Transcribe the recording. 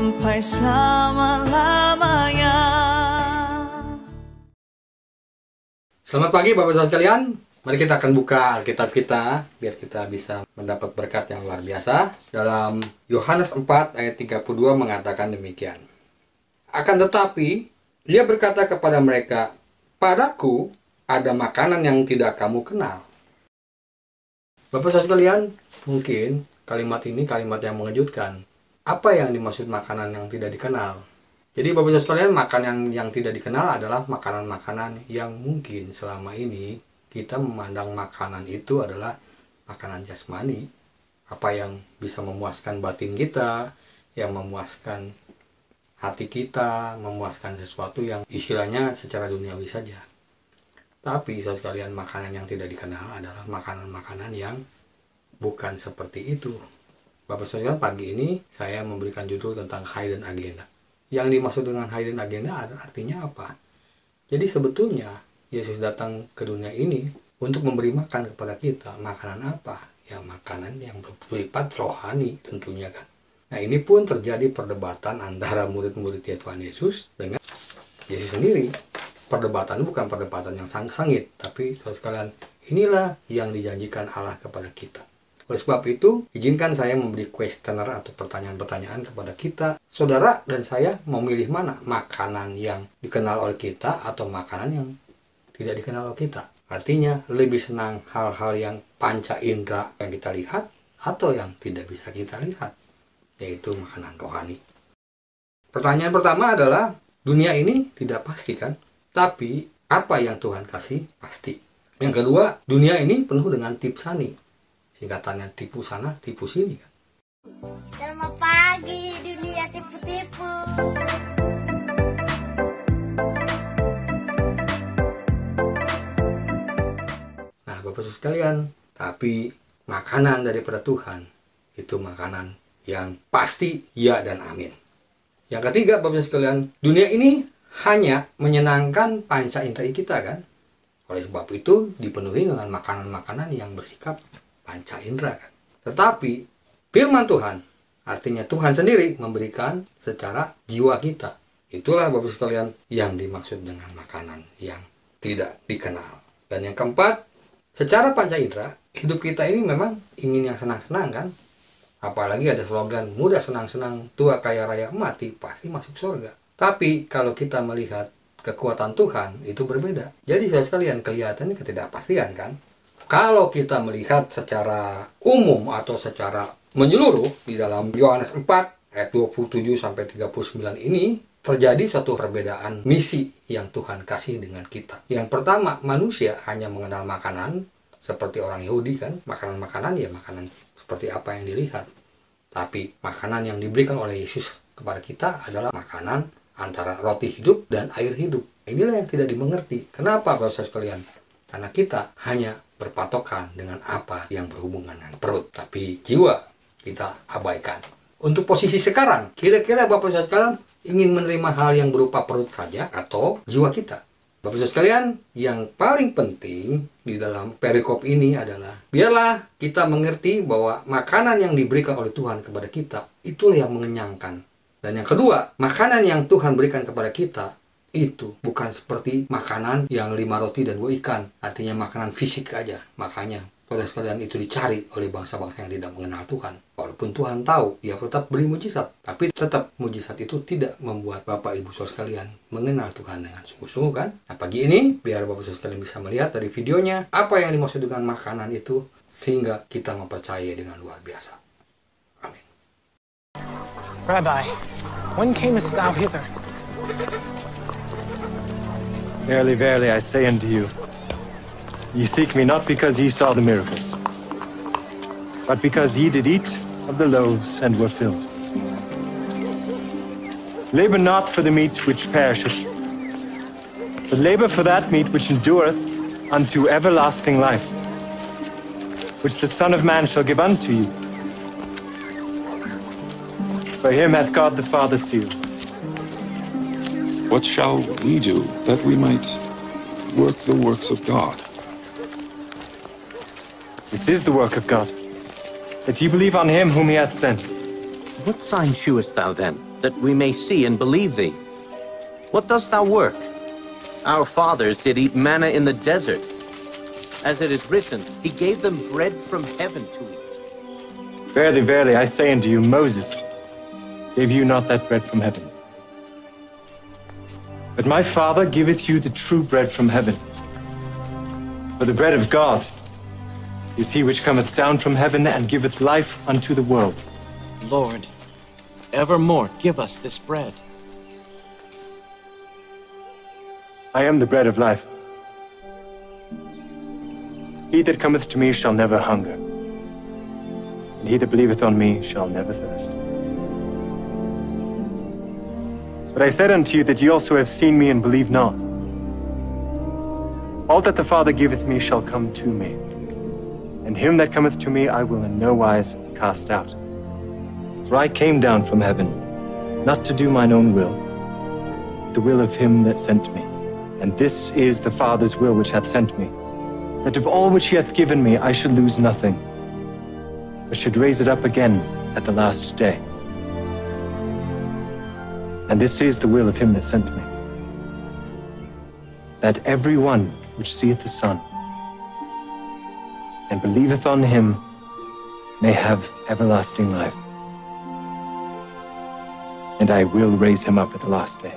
sampai selama-lamanya. Selamat pagi Bapak Saudara sekalian. Mari kita akan buka Alkitab kita biar kita bisa mendapat berkat yang luar biasa. Dalam Yohanes 4 ayat 32 mengatakan demikian. Akan tetapi Dia berkata kepada mereka, "Padaku ada makanan yang tidak kamu kenal." Bapak Saudara sekalian, mungkin kalimat ini kalimat yang mengejutkan. Apa yang dimaksud makanan yang tidak dikenal? Jadi Bapak Saudara sekalian, makanan yang tidak dikenal adalah makanan-makanan yang mungkin selama ini kita memandang makanan itu adalah makanan jasmani. Apa yang bisa memuaskan batin kita, yang memuaskan hati kita, memuaskan sesuatu yang istilahnya secara duniawi saja. Tapi saudara sekalian, makanan yang tidak dikenal adalah makanan-makanan yang bukan seperti itu. Bapak saudara, pagi ini saya memberikan judul tentang hidden agenda. Yang dimaksud dengan hidden agenda artinya apa? Jadi sebetulnya Yesus datang ke dunia ini untuk memberi makan kepada kita. Makanan apa? Ya makanan yang bersifat rohani tentunya kan. Nah ini pun terjadi perdebatan antara murid-murid Tuhan Yesus dengan Yesus sendiri. Perdebatan bukan perdebatan yang sangit, tapi saudara sekalian, inilah yang dijanjikan Allah kepada kita. Oleh sebab itu, izinkan saya memberi kuesioner atau pertanyaan-pertanyaan kepada kita. Saudara dan saya mau milih mana? Makanan yang dikenal oleh kita atau makanan yang tidak dikenal oleh kita. Artinya, lebih senang hal-hal yang panca indera yang kita lihat atau yang tidak bisa kita lihat, yaitu makanan rohani. Pertanyaan pertama adalah, dunia ini tidak pasti kan? Tapi, apa yang Tuhan kasih pasti. Yang kedua, dunia ini penuh dengan tipu sani. Singkatannya tipu sana, tipu sini kan? Selamat pagi, dunia tipu-tipu. Nah, Bapak Saudara sekalian, tapi makanan daripada Tuhan itu makanan yang pasti ya dan amin. Yang ketiga, Bapak Saudara sekalian, dunia ini hanya menyenangkan panca indera kita kan? Oleh sebab itu dipenuhi dengan makanan-makanan yang bersikap panca indera kan. Tetapi firman Tuhan, artinya Tuhan sendiri memberikan secara jiwa kita. Itulah Bapak sekalian yang dimaksud dengan makanan yang tidak dikenal. Dan yang keempat, secara panca indera, hidup kita ini memang ingin yang senang-senang kan. Apalagi ada slogan, muda senang-senang, tua kaya raya mati, pasti masuk surga. Tapi kalau kita melihat kekuatan Tuhan, itu berbeda. Jadi saudara sekalian, kelihatannya ketidakpastian kan. Kalau kita melihat secara umum atau secara menyeluruh di dalam Yohanes 4 ayat 27 sampai 39 ini terjadi suatu perbedaan misi yang Tuhan kasih dengan kita. Yang pertama, manusia hanya mengenal makanan seperti orang Yahudi kan, makanan-makanan ya makanan seperti apa yang dilihat. Tapi makanan yang diberikan oleh Yesus kepada kita adalah makanan antara roti hidup dan air hidup. Inilah yang tidak dimengerti. Kenapa Bapak sekalian? Karena kita hanya berpatokan dengan apa yang berhubungan dengan perut, tapi jiwa kita abaikan. Untuk posisi sekarang, kira-kira Bapak Saudara sekalian ingin menerima hal yang berupa perut saja atau jiwa kita? Bapak Saudara sekalian, yang paling penting di dalam perikop ini adalah biarlah kita mengerti bahwa makanan yang diberikan oleh Tuhan kepada kita itulah yang mengenyangkan. Dan yang kedua, makanan yang Tuhan berikan kepada kita itu bukan seperti makanan yang 5 roti dan 2 ikan. Artinya makanan fisik aja. Makanya saudara sekalian itu dicari oleh bangsa-bangsa yang tidak mengenal Tuhan. Walaupun Tuhan tahu, dia tetap beri mujizat. Tapi tetap mujizat itu tidak membuat Bapak Ibu saudara sekalian mengenal Tuhan dengan sungguh-sungguh kan. Nah pagi ini, biar Bapak saudara sekalian bisa melihat dari videonya apa yang dimaksud dengan makanan itu, sehingga kita mempercayai dengan luar biasa. Amin. Rabbi, when camest thou hither? Verily, verily, I say unto you, ye seek me not because ye saw the miracles, but because ye did eat of the loaves and were filled. Labor not for the meat which perisheth, but labor for that meat which endureth unto everlasting life, which the Son of Man shall give unto you. For him hath God the Father sealed. What shall we do that we might work the works of God? This is the work of God, that ye believe on him whom he hath sent. What sign shewest thou then, that we may see and believe thee? What dost thou work? Our fathers did eat manna in the desert. As it is written, he gave them bread from heaven to eat. Verily, verily, I say unto you, Moses gave you not that bread from heaven. But my Father giveth you the true bread from heaven. For the bread of God is he which cometh down from heaven and giveth life unto the world. Lord, evermore give us this bread. I am the bread of life. He that cometh to me shall never hunger, and he that believeth on me shall never thirst. But I said unto you that ye also have seen me and believe not. All that the Father giveth me shall come to me, and him that cometh to me I will in no wise cast out. For I came down from heaven, not to do mine own will, but the will of him that sent me. And this is the Father's will which hath sent me, that of all which he hath given me I should lose nothing, but should raise it up again at the last day. And this is the will of him that sent me, that every one which seeth the Son, and believeth on him, may have everlasting life. And I will raise him up at the last day.